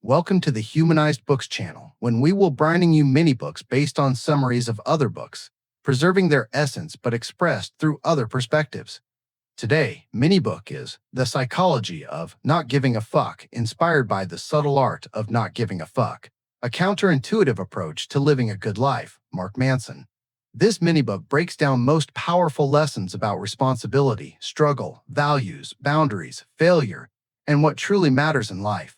Welcome to the Humanized Books channel, when we will bring you mini books based on summaries of other books, preserving their essence but expressed through other perspectives. Today, mini book is The Psychology of Not Giving a Fuck, inspired by The Subtle Art of Not Giving a Fuck, a counterintuitive approach to living a good life, Mark Manson. This mini book breaks down most powerful lessons about responsibility, struggle, values, boundaries, failure, and what truly matters in life.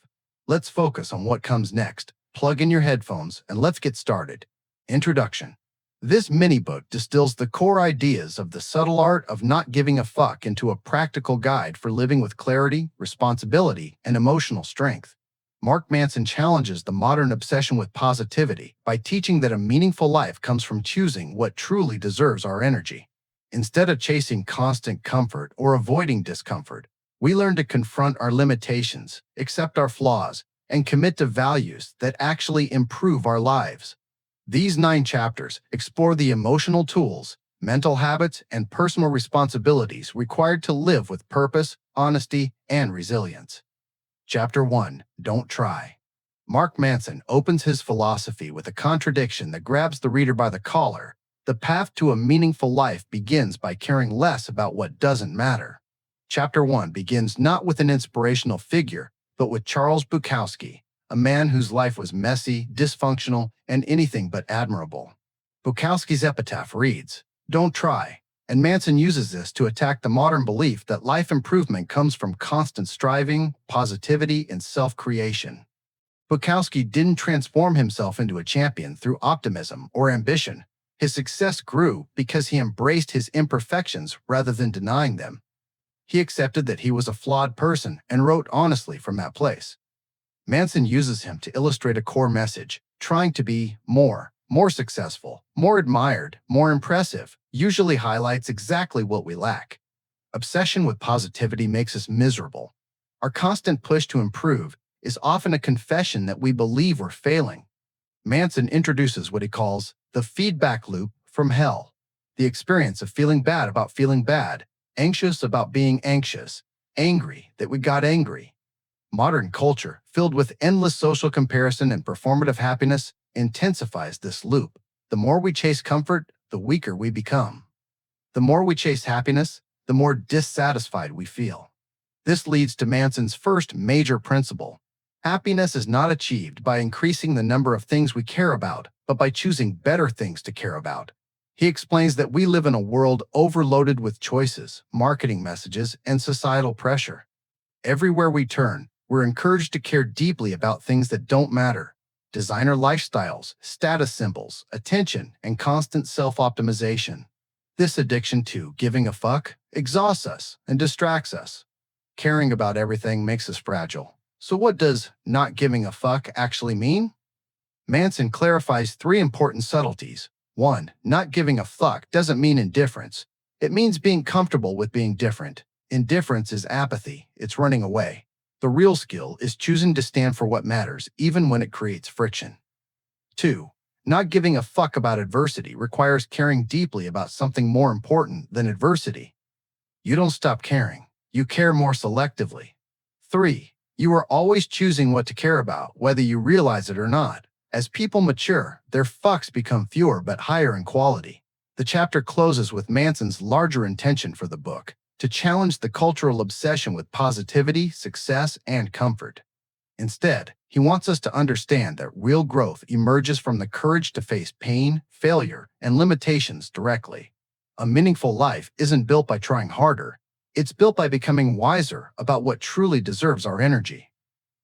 Let's focus on what comes next. Plug in your headphones and let's get started. Introduction. This mini-book distills the core ideas of the subtle art of not giving a fuck into a practical guide for living with clarity, responsibility, and emotional strength. Mark Manson challenges the modern obsession with positivity by teaching that a meaningful life comes from choosing what truly deserves our energy. Instead of chasing constant comfort or avoiding discomfort, we learn to confront our limitations, accept our flaws, and commit to values that actually improve our lives. These 9 chapters explore the emotional tools, mental habits, and personal responsibilities required to live with purpose, honesty, and resilience. Chapter 1. Don't Try. Mark Manson opens his philosophy with a contradiction that grabs the reader by the collar. The path to a meaningful life begins by caring less about what doesn't matter. Chapter 1 begins not with an inspirational figure, but with Charles Bukowski, a man whose life was messy, dysfunctional, and anything but admirable. Bukowski's epitaph reads, "Don't try," and Manson uses this to attack the modern belief that life improvement comes from constant striving, positivity, and self-creation. Bukowski didn't transform himself into a champion through optimism or ambition. His success grew because he embraced his imperfections rather than denying them. He accepted that he was a flawed person and wrote honestly from that place. Manson uses him to illustrate a core message: trying to be more successful, more admired, more impressive, usually highlights exactly what we lack. Obsession with positivity makes us miserable. Our constant push to improve is often a confession that we believe we're failing. Manson introduces what he calls the feedback loop from hell, the experience of feeling bad about feeling bad, anxious about being anxious, angry that we got angry. Modern culture, filled with endless social comparison and performative happiness, intensifies this loop. The more we chase comfort, the weaker we become. The more we chase happiness, the more dissatisfied we feel. This leads to Manson's first major principle. Happiness is not achieved by increasing the number of things we care about, but by choosing better things to care about. He explains that we live in a world overloaded with choices, marketing messages, and societal pressure. Everywhere we turn, we're encouraged to care deeply about things that don't matter: designer lifestyles, status symbols, attention, and constant self-optimization. This addiction to giving a fuck exhausts us and distracts us. Caring about everything makes us fragile. So what does not giving a fuck actually mean? Manson clarifies 3 important subtleties. 1. Not giving a fuck doesn't mean indifference. It means being comfortable with being different. Indifference is apathy. It's running away. The real skill is choosing to stand for what matters, even when it creates friction. 2. Not giving a fuck about adversity requires caring deeply about something more important than adversity. You don't stop caring. You care more selectively. 3. You are always choosing what to care about, whether you realize it or not. As people mature, their fucks become fewer but higher in quality. The chapter closes with Manson's larger intention for the book: to challenge the cultural obsession with positivity, success, and comfort. Instead, he wants us to understand that real growth emerges from the courage to face pain, failure, and limitations directly. A meaningful life isn't built by trying harder. It's built by becoming wiser about what truly deserves our energy.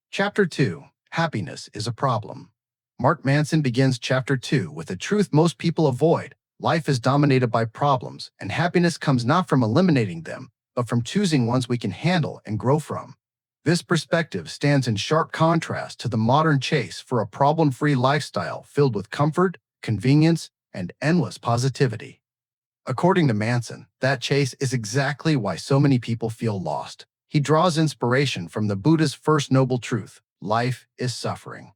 Chapter 2. Happiness is a problem. Mark Manson begins Chapter 2 with a truth most people avoid. Life is dominated by problems, and happiness comes not from eliminating them, but from choosing ones we can handle and grow from. This perspective stands in sharp contrast to the modern chase for a problem-free lifestyle filled with comfort, convenience, and endless positivity. According to Manson, that chase is exactly why so many people feel lost. He draws inspiration from the Buddha's first noble truth: life is suffering.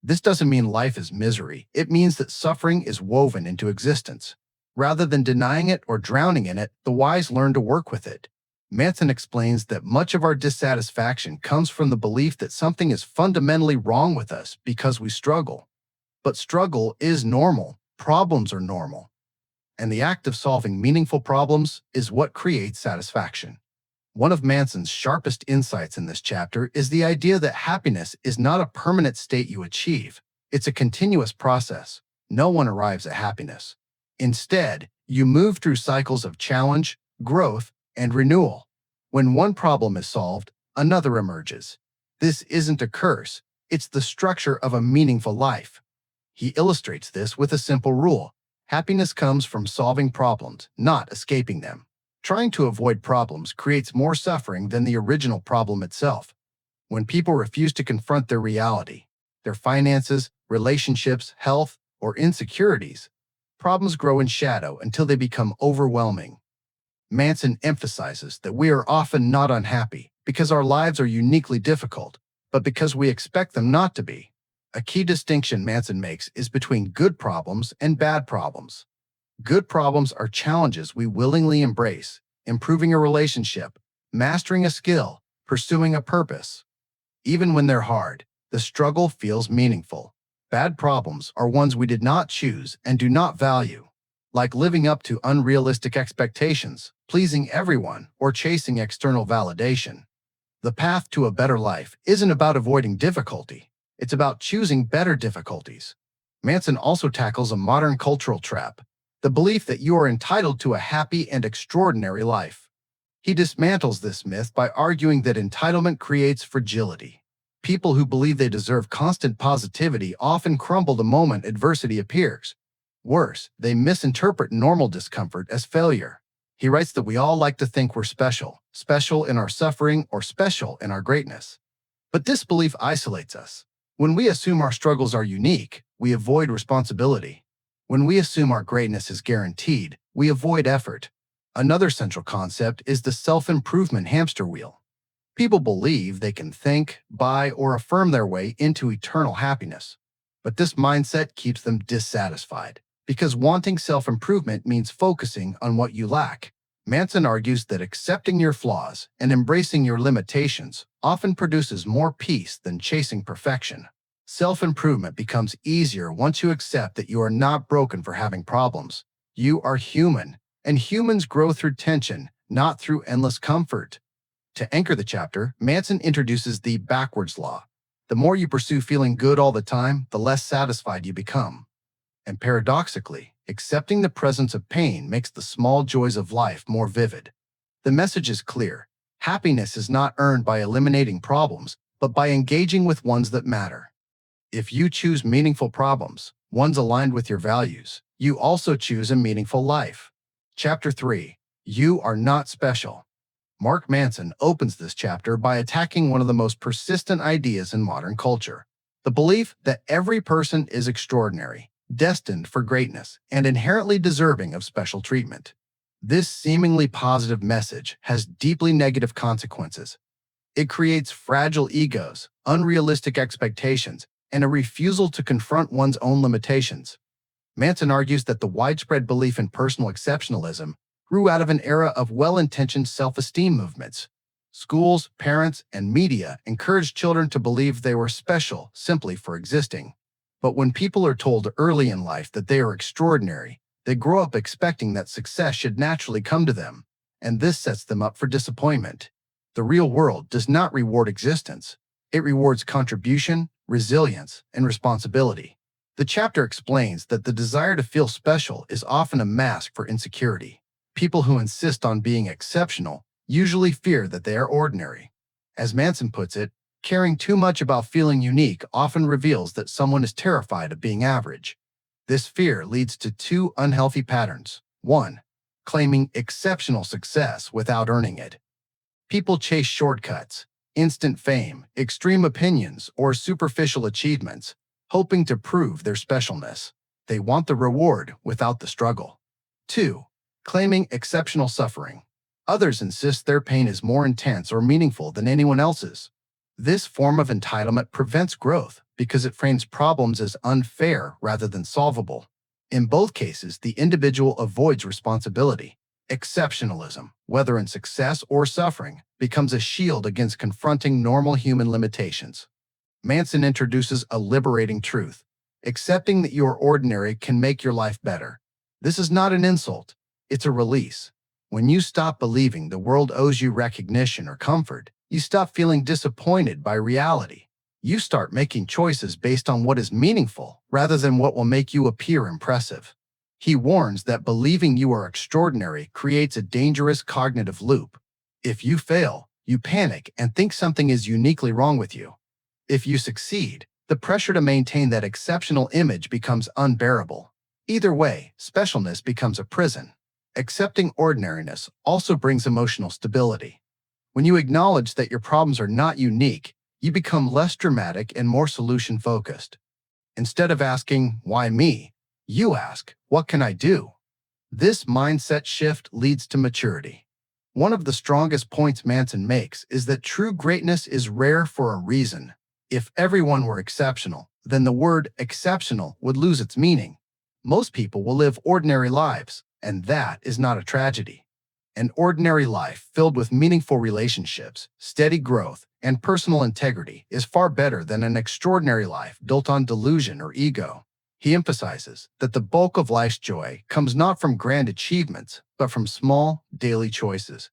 This doesn't mean life is misery. It means that suffering is woven into existence. Rather than denying it or drowning in it, the wise learn to work with it. Manson explains that much of our dissatisfaction comes from the belief that something is fundamentally wrong with us because we struggle. But struggle is normal. Problems are normal. And the act of solving meaningful problems is what creates satisfaction. One of Manson's sharpest insights in this chapter is the idea that happiness is not a permanent state you achieve. It's a continuous process. No one arrives at happiness. Instead, you move through cycles of challenge, growth, and renewal. When one problem is solved, another emerges. This isn't a curse. It's the structure of a meaningful life. He illustrates this with a simple rule. Happiness comes from solving problems, not escaping them. Trying to avoid problems creates more suffering than the original problem itself. When people refuse to confront their reality, their finances, relationships, health, or insecurities, problems grow in shadow until they become overwhelming. Manson emphasizes that we are often not unhappy because our lives are uniquely difficult, but because we expect them not to be. A key distinction Manson makes is between good problems and bad problems. Good problems are challenges we willingly embrace, improving a relationship, mastering a skill, pursuing a purpose. Even when they're hard, the struggle feels meaningful. Bad problems are ones we did not choose and do not value, like living up to unrealistic expectations, pleasing everyone, or chasing external validation. The path to a better life isn't about avoiding difficulty. It's about choosing better difficulties. Manson also tackles a modern cultural trap, the belief that you are entitled to a happy and extraordinary life. He dismantles this myth by arguing that entitlement creates fragility. People who believe they deserve constant positivity often crumble the moment adversity appears. Worse, they misinterpret normal discomfort as failure. He writes that we all like to think we're special, special in our suffering or special in our greatness. But this belief isolates us. When we assume our struggles are unique, we avoid responsibility. When we assume our greatness is guaranteed, we avoid effort. Another central concept is the self-improvement hamster wheel. People believe they can think, buy, or affirm their way into eternal happiness. But this mindset keeps them dissatisfied, because wanting self-improvement means focusing on what you lack. Manson argues that accepting your flaws and embracing your limitations often produces more peace than chasing perfection. Self-improvement becomes easier once you accept that you are not broken for having problems. You are human, and humans grow through tension, not through endless comfort. To anchor the chapter, Manson introduces the backwards law. The more you pursue feeling good all the time, the less satisfied you become. And paradoxically, accepting the presence of pain makes the small joys of life more vivid. The message is clear. Happiness is not earned by eliminating problems, but by engaging with ones that matter. If you choose meaningful problems, ones aligned with your values, you also choose a meaningful life. Chapter 3. You are not special. Mark Manson opens this chapter by attacking one of the most persistent ideas in modern culture, the belief that every person is extraordinary, destined for greatness, and inherently deserving of special treatment. This seemingly positive message has deeply negative consequences. It creates fragile egos, unrealistic expectations, and a refusal to confront one's own limitations. Manson argues that the widespread belief in personal exceptionalism grew out of an era of well-intentioned self-esteem movements. Schools, parents, and media encouraged children to believe they were special simply for existing. But when people are told early in life that they are extraordinary, they grow up expecting that success should naturally come to them, and this sets them up for disappointment. The real world does not reward existence. It rewards contribution, resilience, and responsibility. The chapter explains that the desire to feel special is often a mask for insecurity. People who insist on being exceptional usually fear that they are ordinary. As Manson puts it, caring too much about feeling unique often reveals that someone is terrified of being average. This fear leads to two unhealthy patterns. 1. Claiming exceptional success without earning it. People chase shortcuts, instant fame, extreme opinions, or superficial achievements, hoping to prove their specialness. They want the reward without the struggle. 2. Claiming exceptional suffering. Others insist their pain is more intense or meaningful than anyone else's. This form of entitlement prevents growth because it frames problems as unfair rather than solvable. In both cases, the individual avoids responsibility. Exceptionalism, whether in success or suffering, becomes a shield against confronting normal human limitations. Manson introduces a liberating truth. Accepting that you are ordinary can make your life better. This is not an insult, it's a release. When you stop believing the world owes you recognition or comfort, you stop feeling disappointed by reality. You start making choices based on what is meaningful rather than what will make you appear impressive. He warns that believing you are extraordinary creates a dangerous cognitive loop. If you fail, you panic and think something is uniquely wrong with you. If you succeed, the pressure to maintain that exceptional image becomes unbearable. Either way, specialness becomes a prison. Accepting ordinariness also brings emotional stability. When you acknowledge that your problems are not unique, you become less dramatic and more solution-focused. Instead of asking, "Why me?" you ask, "What can I do?" This mindset shift leads to maturity. One of the strongest points Manson makes is that true greatness is rare for a reason. If everyone were exceptional, then the word exceptional would lose its meaning. Most people will live ordinary lives, and that is not a tragedy. An ordinary life filled with meaningful relationships, steady growth, and personal integrity is far better than an extraordinary life built on delusion or ego. He emphasizes that the bulk of life's joy comes not from grand achievements, but from small, daily choices.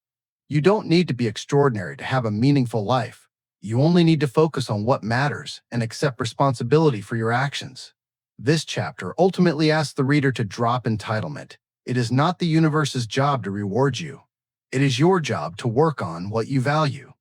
You don't need to be extraordinary to have a meaningful life. You only need to focus on what matters and accept responsibility for your actions. This chapter ultimately asks the reader to drop entitlement. It is not the universe's job to reward you. It is your job to work on what you value.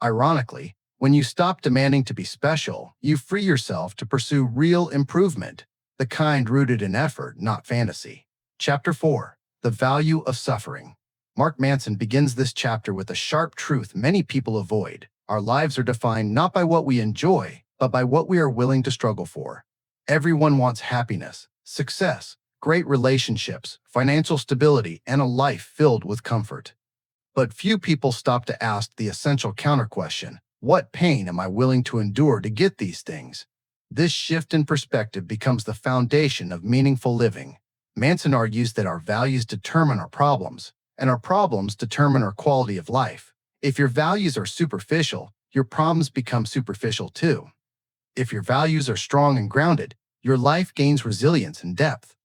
Ironically, when you stop demanding to be special, you free yourself to pursue real improvement, the kind rooted in effort, not fantasy. Chapter 4. The Value of Suffering. Mark Manson begins this chapter with a sharp truth many people avoid. Our lives are defined not by what we enjoy, but by what we are willing to struggle for. Everyone wants happiness, success, great relationships, financial stability, and a life filled with comfort. But few people stop to ask the essential counter-question: what pain am I willing to endure to get these things? This shift in perspective becomes the foundation of meaningful living. Manson argues that our values determine our problems, and our problems determine our quality of life. If your values are superficial, your problems become superficial too. If your values are strong and grounded, your life gains resilience and depth.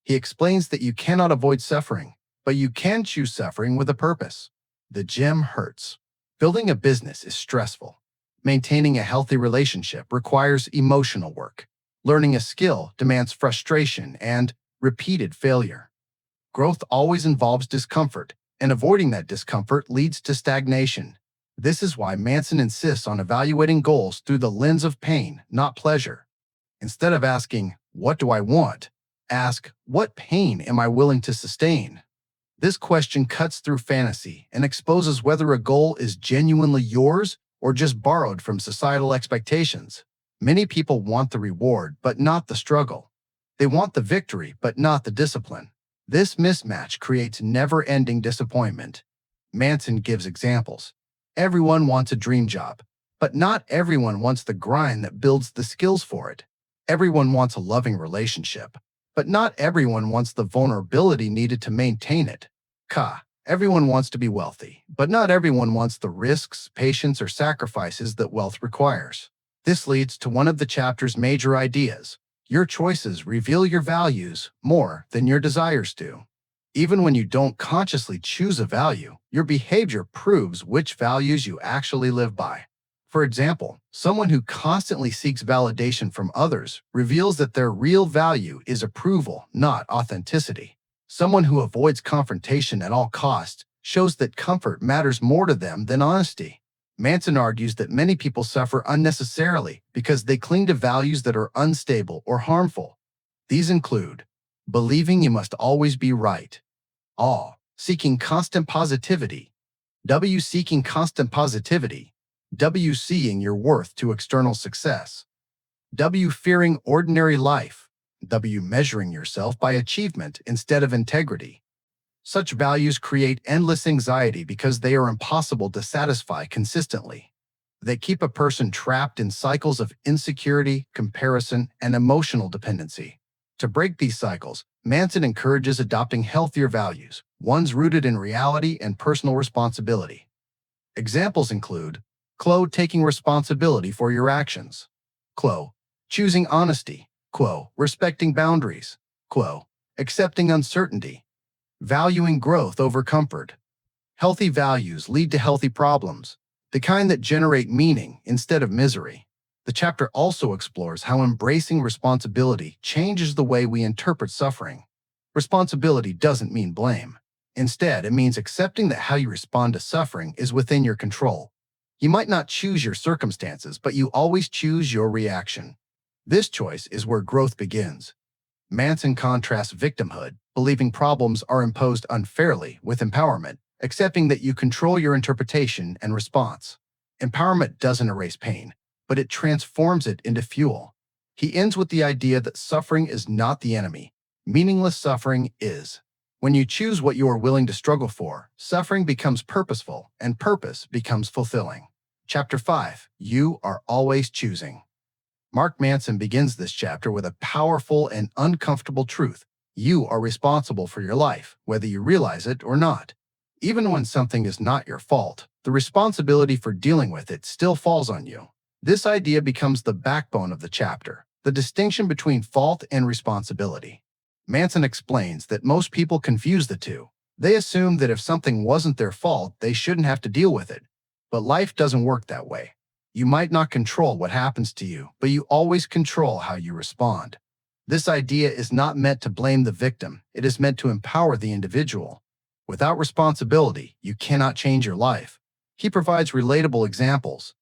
He explains that you cannot avoid suffering, but you can choose suffering with a purpose. The gym hurts. Building a business is stressful. Maintaining a healthy relationship requires emotional work. Learning a skill demands frustration and repeated failure. Growth always involves discomfort, and avoiding that discomfort leads to stagnation. This is why Manson insists on evaluating goals through the lens of pain, not pleasure. Instead of asking, "What do I want?" ask, "What pain am I willing to sustain?" This question cuts through fantasy and exposes whether a goal is genuinely yours or just borrowed from societal expectations. Many people want the reward, but not the struggle. They want the victory, but not the discipline. This mismatch creates never-ending disappointment. Manson gives examples. Everyone wants a dream job, but not everyone wants the grind that builds the skills for it. Everyone wants a loving relationship, but not everyone wants the vulnerability needed to maintain it. Everyone wants to be wealthy, but not everyone wants the risks, patience, or sacrifices that wealth requires. This leads to one of the chapter's major ideas. Your choices reveal your values more than your desires do. Even when you don't consciously choose a value, your behavior proves which values you actually live by. For example, someone who constantly seeks validation from others reveals that their real value is approval, not authenticity. Someone who avoids confrontation at all costs shows that comfort matters more to them than honesty. Manson argues that many people suffer unnecessarily because they cling to values that are unstable or harmful. These include believing you must always be right, seeking constant positivity, seeking constant positivity, seeing your worth to external success, fearing ordinary life, measuring yourself by achievement instead of integrity. Such values create endless anxiety because they are impossible to satisfy consistently. They keep a person trapped in cycles of insecurity, comparison, and emotional dependency. To break these cycles, Manson encourages adopting healthier values, ones rooted in reality and personal responsibility. Examples include Clo taking responsibility for your actions, Clo choosing honesty, Quo respecting boundaries, Quo accepting uncertainty, valuing growth over comfort. Healthy values lead to healthy problems, the kind that generate meaning instead of misery. The chapter also explores how embracing responsibility changes the way we interpret suffering. Responsibility doesn't mean blame. Instead, it means accepting that how you respond to suffering is within your control. You might not choose your circumstances, but you always choose your reaction. This choice is where growth begins. Manson contrasts victimhood, believing problems are imposed unfairly, with empowerment, accepting that you control your interpretation and response. Empowerment doesn't erase pain, but it transforms it into fuel. He ends with the idea that suffering is not the enemy. Meaningless suffering is. When you choose what you are willing to struggle for, suffering becomes purposeful, and purpose becomes fulfilling. Chapter 5. You are always choosing. Mark Manson begins this chapter with a powerful and uncomfortable truth. You are responsible for your life, whether you realize it or not. Even when something is not your fault, the responsibility for dealing with it still falls on you. This idea becomes the backbone of the chapter, the distinction between fault and responsibility. Manson explains that most people confuse the two. They assume that if something wasn't their fault, they shouldn't have to deal with it. But life doesn't work that way. You might not control what happens to you, but you always control how you respond. This idea is not meant to blame the victim, it is meant to empower the individual. Without responsibility, you cannot change your life. He provides relatable examples.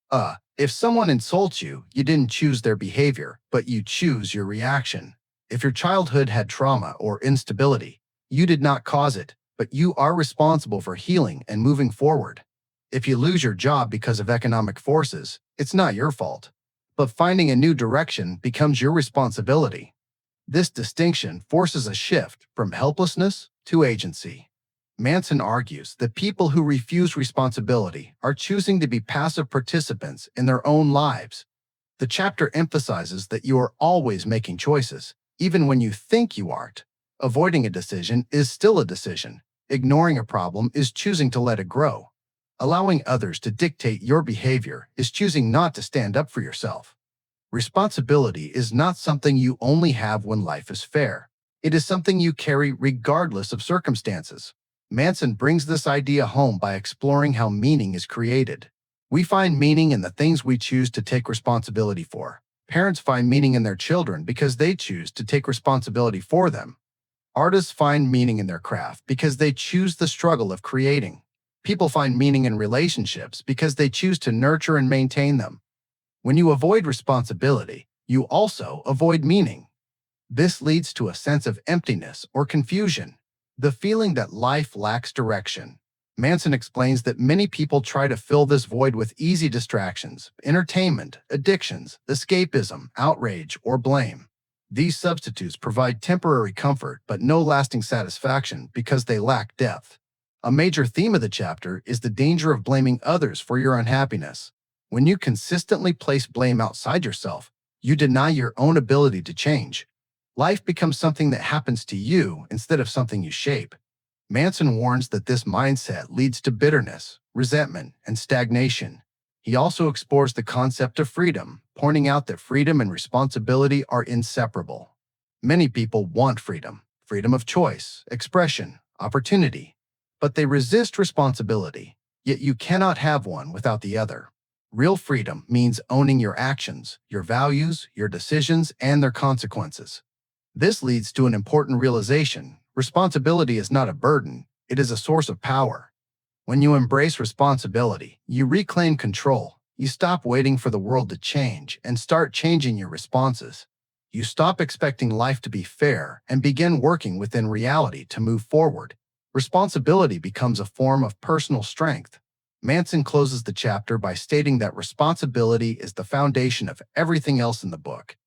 If someone insults you, you didn't choose their behavior, but you choose your reaction. If your childhood had trauma or instability, you did not cause it, but you are responsible for healing and moving forward. If you lose your job because of economic forces, it's not your fault. But finding a new direction becomes your responsibility. This distinction forces a shift from helplessness to agency. Manson argues that people who refuse responsibility are choosing to be passive participants in their own lives. The chapter emphasizes that you are always making choices, even when you think you aren't. Avoiding a decision is still a decision. Ignoring a problem is choosing to let it grow. Allowing others to dictate your behavior is choosing not to stand up for yourself. Responsibility is not something you only have when life is fair. It is something you carry regardless of circumstances. Manson brings this idea home by exploring how meaning is created. We find meaning in the things we choose to take responsibility for. Parents find meaning in their children because they choose to take responsibility for them. Artists find meaning in their craft because they choose the struggle of creating. People find meaning in relationships because they choose to nurture and maintain them. When you avoid responsibility, you also avoid meaning. This leads to a sense of emptiness or confusion, the feeling that life lacks direction. Manson explains that many people try to fill this void with easy distractions, entertainment, addictions, escapism, outrage, or blame. These substitutes provide temporary comfort but no lasting satisfaction because they lack depth. A major theme of the chapter is the danger of blaming others for your unhappiness. When you consistently place blame outside yourself, you deny your own ability to change. Life becomes something that happens to you instead of something you shape. Manson warns that this mindset leads to bitterness, resentment, and stagnation. He also explores the concept of freedom, pointing out that freedom and responsibility are inseparable. Many people want freedom, freedom of choice, expression, opportunity, but they resist responsibility, yet you cannot have one without the other. Real freedom means owning your actions, your values, your decisions, and their consequences. This leads to an important realization. Responsibility is not a burden, it is a source of power. When you embrace responsibility, you reclaim control. You stop waiting for the world to change and start changing your responses. You stop expecting life to be fair and begin working within reality to move forward. Responsibility becomes a form of personal strength. Manson closes the chapter by stating that responsibility is the foundation of everything else in the book.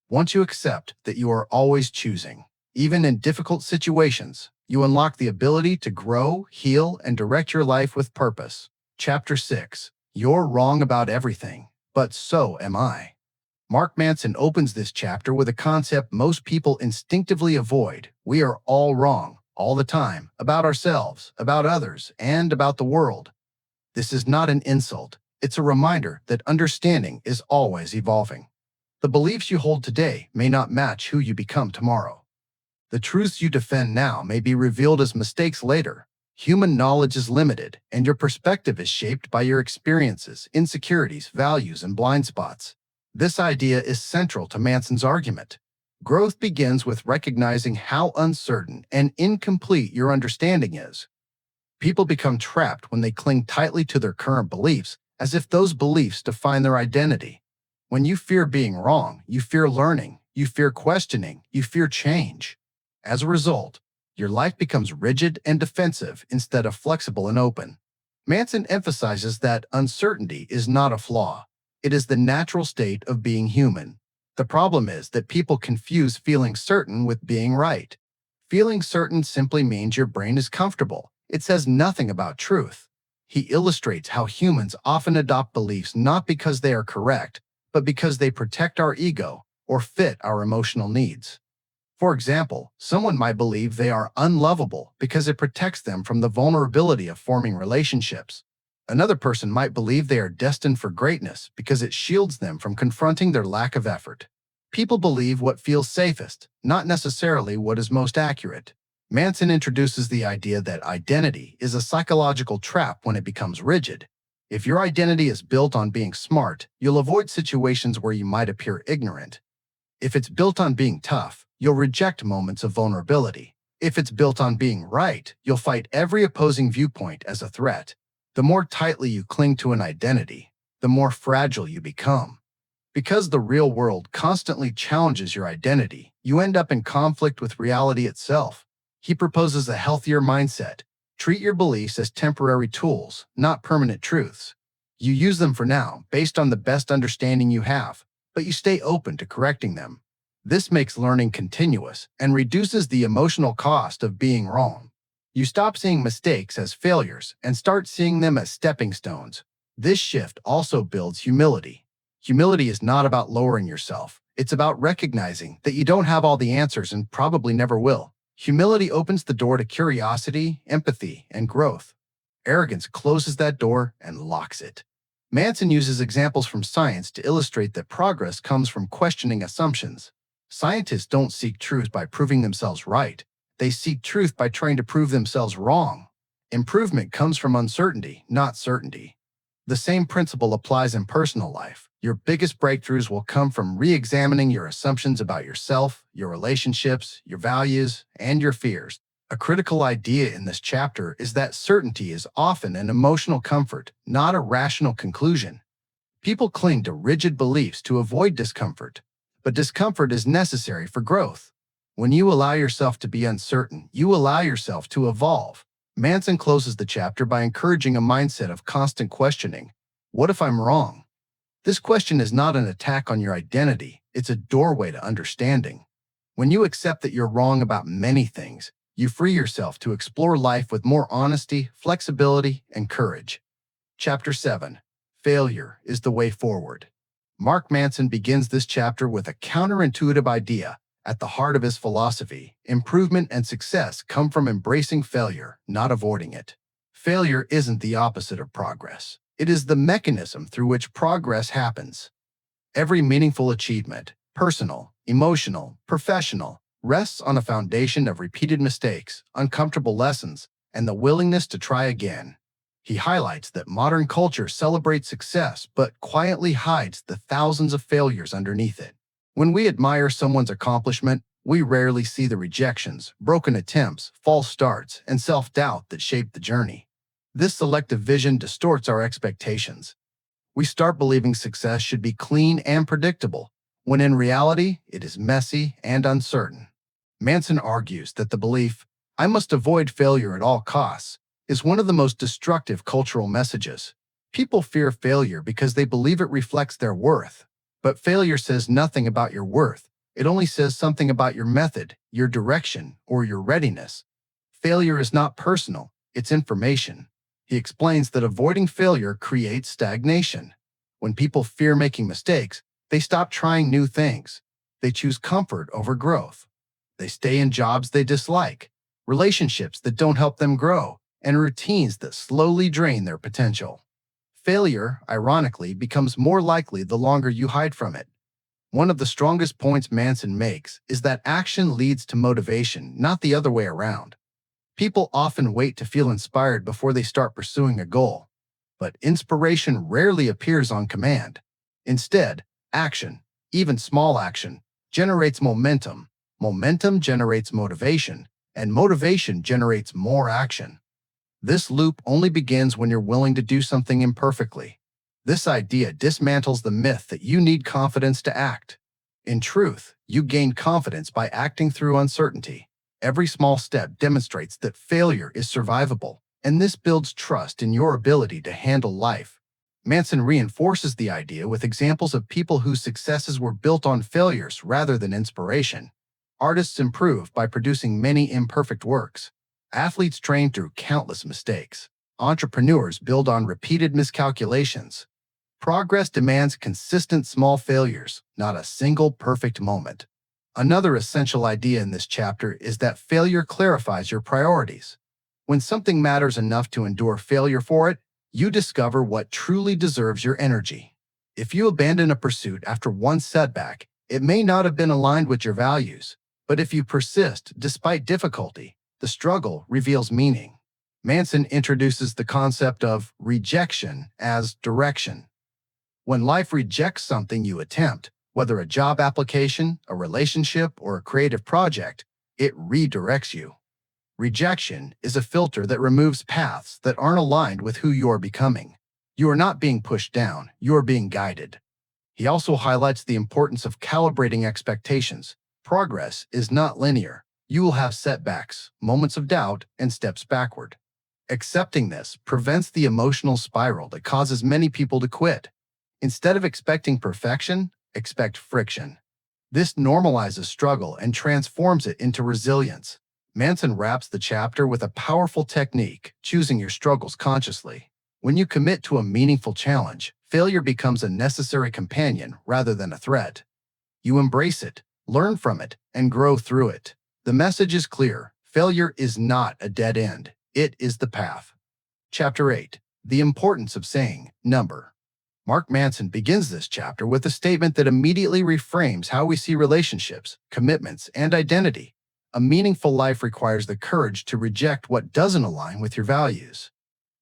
Once you accept that you are always choosing, even in difficult situations, you unlock the ability to grow, heal, and direct your life with purpose. Chapter 6. You're wrong about everything, but so am I. Mark Manson opens this chapter with a concept most people instinctively avoid. We are all wrong, all the time, about ourselves, about others, and about the world. This is not an insult. It's a reminder that understanding is always evolving. The beliefs you hold today may not match who you become tomorrow. The truths you defend now may be revealed as mistakes later. Human knowledge is limited, and your perspective is shaped by your experiences, insecurities, values, and blind spots. This idea is central to Manson's argument. Growth begins with recognizing how uncertain and incomplete your understanding is. People become trapped when they cling tightly to their current beliefs, as if those beliefs define their identity. When you fear being wrong, you fear learning, you fear questioning, you fear change. As a result, your life becomes rigid and defensive instead of flexible and open. Manson emphasizes that uncertainty is not a flaw. It is the natural state of being human. The problem is that people confuse feeling certain with being right. Feeling certain simply means your brain is comfortable. It says nothing about truth. He illustrates how humans often adopt beliefs not because they are correct, but because they protect our ego or fit our emotional needs. For example, someone might believe they are unlovable because it protects them from the vulnerability of forming relationships. Another person might believe they are destined for greatness because it shields them from confronting their lack of effort. People believe what feels safest, not necessarily what is most accurate. Manson introduces the idea that identity is a psychological trap when it becomes rigid. If your identity is built on being smart, you'll avoid situations where you might appear ignorant. If it's built on being tough, you'll reject moments of vulnerability. If it's built on being right, you'll fight every opposing viewpoint as a threat. The more tightly you cling to an identity, the more fragile you become. Because the real world constantly challenges your identity, you end up in conflict with reality itself. He proposes a healthier mindset. Treat your beliefs as temporary tools, not permanent truths. You use them for now, based on the best understanding you have, but you stay open to correcting them. This makes learning continuous and reduces the emotional cost of being wrong. You stop seeing mistakes as failures and start seeing them as stepping stones. This shift also builds humility. Humility is not about lowering yourself. It's about recognizing that you don't have all the answers and probably never will. Humility opens the door to curiosity, empathy, and growth. Arrogance closes that door and locks it. Manson uses examples from science to illustrate that progress comes from questioning assumptions. Scientists don't seek truth by proving themselves right. They seek truth by trying to prove themselves wrong. Improvement comes from uncertainty, not certainty. The same principle applies in personal life. Your biggest breakthroughs will come from re-examining your assumptions about yourself, your relationships, your values, and your fears. A critical idea in this chapter is that certainty is often an emotional comfort, not a rational conclusion. People cling to rigid beliefs to avoid discomfort, but discomfort is necessary for growth. When you allow yourself to be uncertain, you allow yourself to evolve. Manson closes the chapter by encouraging a mindset of constant questioning. What if I'm wrong? This question is not an attack on your identity, it's a doorway to understanding. When you accept that you're wrong about many things, you free yourself to explore life with more honesty, flexibility, and courage. Chapter 7. Failure is the way forward. Mark Manson begins this chapter with a counterintuitive idea. At the heart of his philosophy, improvement and success come from embracing failure, not avoiding it. Failure isn't the opposite of progress. It is the mechanism through which progress happens. Every meaningful achievement, personal, emotional, professional, rests on a foundation of repeated mistakes, uncomfortable lessons, and the willingness to try again. He highlights that modern culture celebrates success but quietly hides the thousands of failures underneath it. When we admire someone's accomplishment, we rarely see the rejections, broken attempts, false starts, and self-doubt that shape the journey. This selective vision distorts our expectations. We start believing success should be clean and predictable, when in reality, it is messy and uncertain. Manson argues that the belief, "I must avoid failure at all costs," is one of the most destructive cultural messages. People fear failure because they believe it reflects their worth. But failure says nothing about your worth. It only says something about your method, your direction, or your readiness. Failure is not personal, it's information. He explains that avoiding failure creates stagnation. When people fear making mistakes, They stop trying new things. They choose comfort over growth. They stay in jobs they dislike, relationships that don't help them grow, and routines that slowly drain their potential. Failure, ironically, becomes more likely the longer you hide from it. One of the strongest points Manson makes is that action leads to motivation, not the other way around. People often wait to feel inspired before they start pursuing a goal, but inspiration rarely appears on command. Instead, action, even small action, generates momentum. Momentum generates motivation, and motivation generates more action. This loop only begins when you're willing to do something imperfectly. This idea dismantles the myth that you need confidence to act. In truth, you gain confidence by acting through uncertainty. Every small step demonstrates that failure is survivable, and this builds trust in your ability to handle life. Manson reinforces the idea with examples of people whose successes were built on failures rather than inspiration. Artists improve by producing many imperfect works. Athletes train through countless mistakes. Entrepreneurs build on repeated miscalculations. Progress demands consistent small failures, not a single perfect moment. Another essential idea in this chapter is that failure clarifies your priorities. When something matters enough to endure failure for it, you discover what truly deserves your energy. If you abandon a pursuit after one setback, it may not have been aligned with your values. But if you persist despite difficulty, the struggle reveals meaning. Manson introduces the concept of rejection as direction. When life rejects something you attempt, whether a job application, a relationship, or a creative project, it redirects you. Rejection is a filter that removes paths that aren't aligned with who you are becoming. You are not being pushed down, you are being guided. He also highlights the importance of calibrating expectations. Progress is not linear. You will have setbacks, moments of doubt, and steps backward. Accepting this prevents the emotional spiral that causes many people to quit. Instead of expecting perfection, expect friction. This normalizes struggle and transforms it into resilience. Manson wraps the chapter with a powerful technique, choosing your struggles consciously. When you commit to a meaningful challenge, failure becomes a necessary companion rather than a threat. You embrace it, learn from it, and grow through it. The message is clear. Failure is not a dead end. It is the path. Chapter 8. The Importance of Saying Number. Mark Manson begins this chapter with a statement that immediately reframes how we see relationships, commitments, and identity. A meaningful life requires the courage to reject what doesn't align with your values.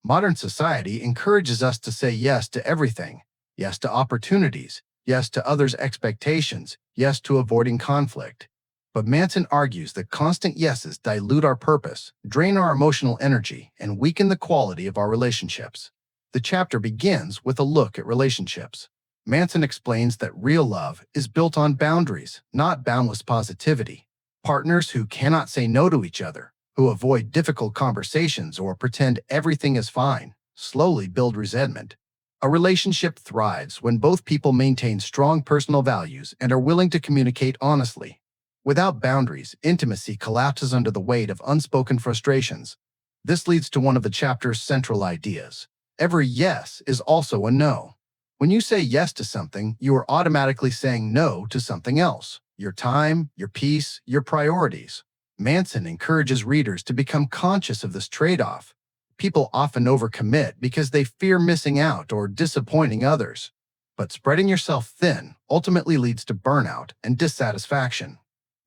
Modern society encourages us to say yes to everything. Yes to opportunities. Yes to others' expectations. Yes to avoiding conflict. But Manson argues that constant yeses dilute our purpose, drain our emotional energy, and weaken the quality of our relationships. The chapter begins with a look at relationships. Manson explains that real love is built on boundaries, not boundless positivity. Partners who cannot say no to each other, who avoid difficult conversations or pretend everything is fine, slowly build resentment. A relationship thrives when both people maintain strong personal values and are willing to communicate honestly. Without boundaries, intimacy collapses under the weight of unspoken frustrations. This leads to one of the chapter's central ideas. Every yes is also a no. When you say yes to something, you are automatically saying no to something else. Your time, your peace, your priorities. Manson encourages readers to become conscious of this trade-off. People often overcommit because they fear missing out or disappointing others. But spreading yourself thin ultimately leads to burnout and dissatisfaction.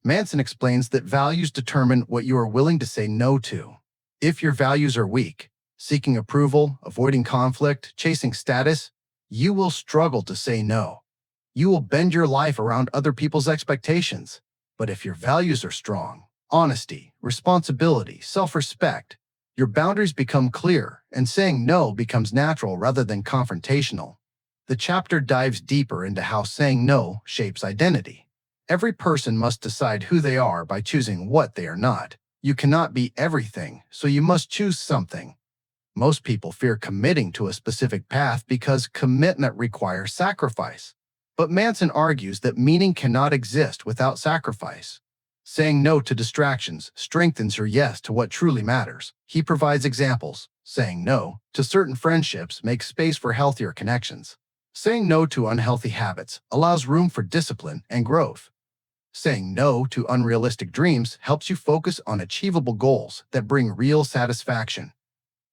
Manson explains that values determine what you are willing to say no to. If your values are weak, seeking approval, avoiding conflict, chasing status, you will struggle to say no. You will bend your life around other people's expectations. But if your values are strong, honesty, responsibility, self-respect, your boundaries become clear, and saying no becomes natural rather than confrontational. The chapter dives deeper into how saying no shapes identity. Every person must decide who they are by choosing what they are not. You cannot be everything, so you must choose something. Most people fear committing to a specific path because commitment requires sacrifice. But Manson argues that meaning cannot exist without sacrifice. Saying no to distractions strengthens your yes to what truly matters. He provides examples. Saying no to certain friendships makes space for healthier connections. Saying no to unhealthy habits allows room for discipline and growth. Saying no to unrealistic dreams helps you focus on achievable goals that bring real satisfaction.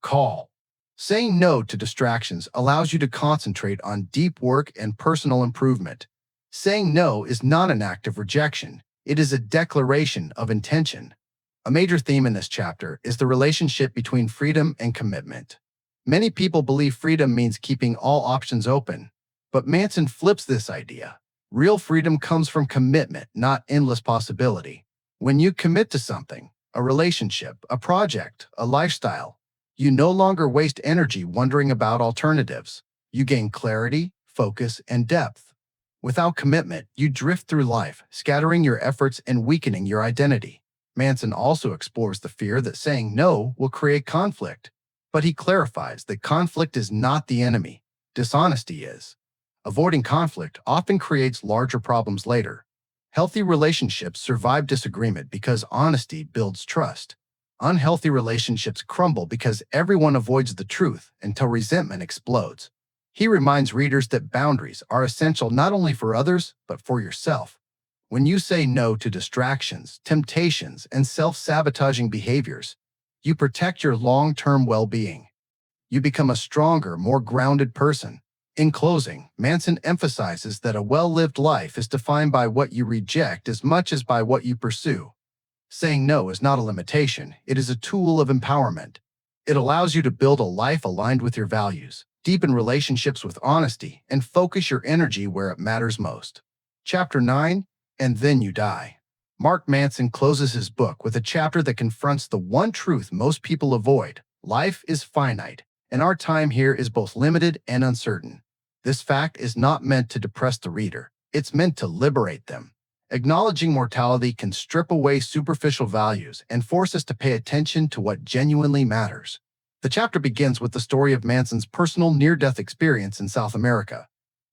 Call. Saying no to distractions allows you to concentrate on deep work and personal improvement. Saying no is not an act of rejection, it is a declaration of intention. A major theme in this chapter is the relationship between freedom and commitment. Many people believe freedom means keeping all options open, but Manson flips this idea. Real freedom comes from commitment, not endless possibility. When you commit to something, a relationship, a project, a lifestyle, you no longer waste energy wondering about alternatives. You gain clarity, focus, and depth. Without commitment, you drift through life, scattering your efforts and weakening your identity. Manson also explores the fear that saying no will create conflict, but he clarifies that conflict is not the enemy, dishonesty is. Avoiding conflict often creates larger problems later. Healthy relationships survive disagreement because honesty builds trust. Unhealthy relationships crumble because everyone avoids the truth until resentment explodes. He reminds readers that boundaries are essential not only for others, but for yourself. When you say no to distractions, temptations, and self-sabotaging behaviors, you protect your long-term well-being. You become a stronger, more grounded person. In closing, Manson emphasizes that a well-lived life is defined by what you reject as much as by what you pursue. Saying no is not a limitation, it is a tool of empowerment. It allows you to build a life aligned with your values, deepen relationships with honesty, and focus your energy where it matters most. Chapter 9, And Then You Die. Mark Manson closes his book with a chapter that confronts the one truth most people avoid. Life is finite, and our time here is both limited and uncertain. This fact is not meant to depress the reader, it's meant to liberate them. Acknowledging mortality can strip away superficial values and force us to pay attention to what genuinely matters. The chapter begins with the story of Manson's personal near-death experience in South America.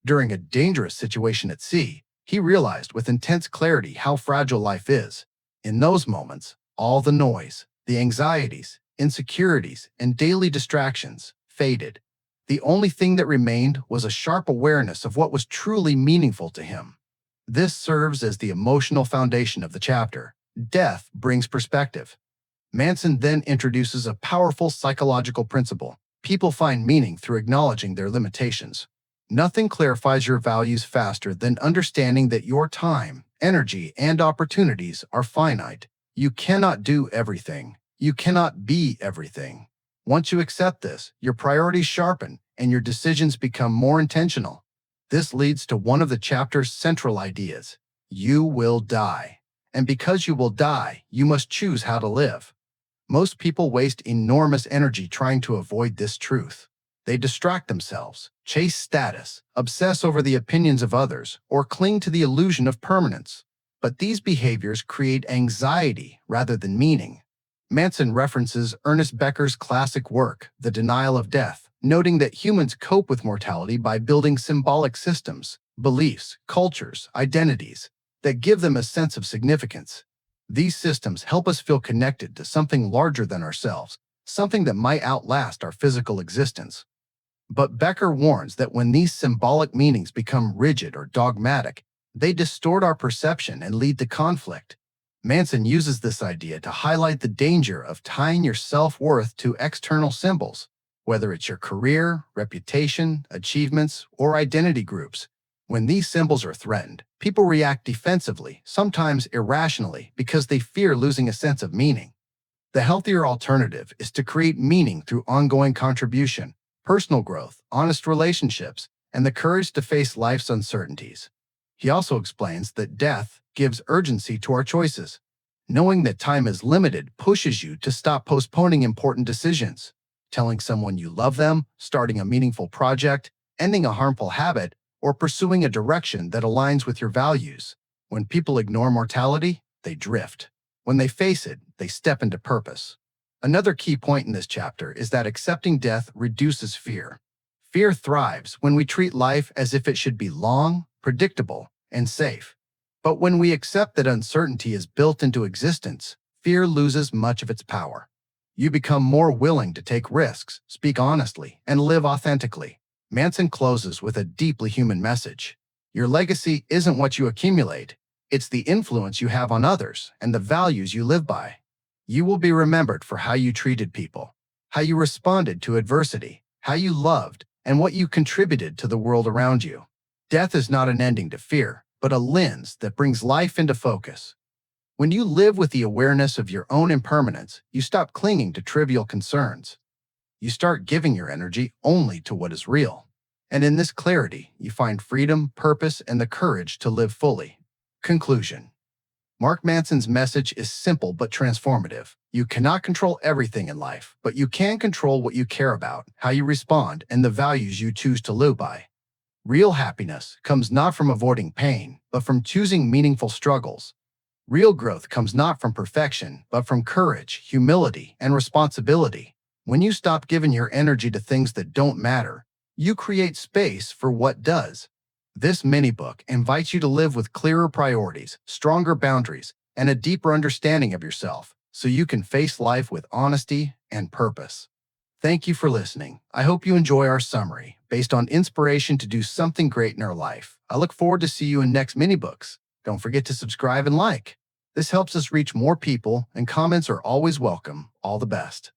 During a dangerous situation at sea, he realized with intense clarity how fragile life is. In those moments, all the noise, the anxieties, insecurities, and daily distractions faded. The only thing that remained was a sharp awareness of what was truly meaningful to him. This serves as the emotional foundation of the chapter. Death brings perspective. Manson then introduces a powerful psychological principle. People find meaning through acknowledging their limitations. Nothing clarifies your values faster than understanding that your time, energy, and opportunities are finite. You cannot do everything. You cannot be everything. Once you accept this, your priorities sharpen and your decisions become more intentional. This leads to one of the chapter's central ideas. You will die. And because you will die, you must choose how to live. Most people waste enormous energy trying to avoid this truth. They distract themselves, chase status, obsess over the opinions of others, or cling to the illusion of permanence. But these behaviors create anxiety rather than meaning. Manson references Ernest Becker's classic work, The Denial of Death, noting that humans cope with mortality by building symbolic systems, beliefs, cultures, identities that give them a sense of significance. These systems help us feel connected to something larger than ourselves, something that might outlast our physical existence. But Becker warns that when these symbolic meanings become rigid or dogmatic, they distort our perception and lead to conflict. Manson uses this idea to highlight the danger of tying your self-worth to external symbols, whether it's your career, reputation, achievements, or identity groups. When these symbols are threatened, people react defensively, sometimes irrationally, because they fear losing a sense of meaning. The healthier alternative is to create meaning through ongoing contribution, personal growth, honest relationships, and the courage to face life's uncertainties. He also explains that death gives urgency to our choices. Knowing that time is limited pushes you to stop postponing important decisions. Telling someone you love them, starting a meaningful project, ending a harmful habit, or pursuing a direction that aligns with your values. When people ignore mortality, they drift. When they face it, they step into purpose. Another key point in this chapter is that accepting death reduces fear. Fear thrives when we treat life as if it should be long, predictable, and safe. But when we accept that uncertainty is built into existence, fear loses much of its power. You become more willing to take risks, speak honestly, and live authentically. Manson closes with a deeply human message. Your legacy isn't what you accumulate, it's the influence you have on others and the values you live by. You will be remembered for how you treated people, how you responded to adversity, how you loved, and what you contributed to the world around you. Death is not an ending to fear, but a lens that brings life into focus. When you live with the awareness of your own impermanence, you stop clinging to trivial concerns. You start giving your energy only to what is real. And in this clarity, you find freedom, purpose, and the courage to live fully. Conclusion. Mark Manson's message is simple but transformative. You cannot control everything in life, but you can control what you care about, how you respond, and the values you choose to live by. Real happiness comes not from avoiding pain, but from choosing meaningful struggles. Real growth comes not from perfection, but from courage, humility, and responsibility. When you stop giving your energy to things that don't matter, you create space for what does. This mini-book invites you to live with clearer priorities, stronger boundaries, and a deeper understanding of yourself, so you can face life with honesty and purpose. Thank you for listening. I hope you enjoy our summary, based on inspiration to do something great in our life. I look forward to see you in next mini-books. Don't forget to subscribe and like. This helps us reach more people, and comments are always welcome. All the best.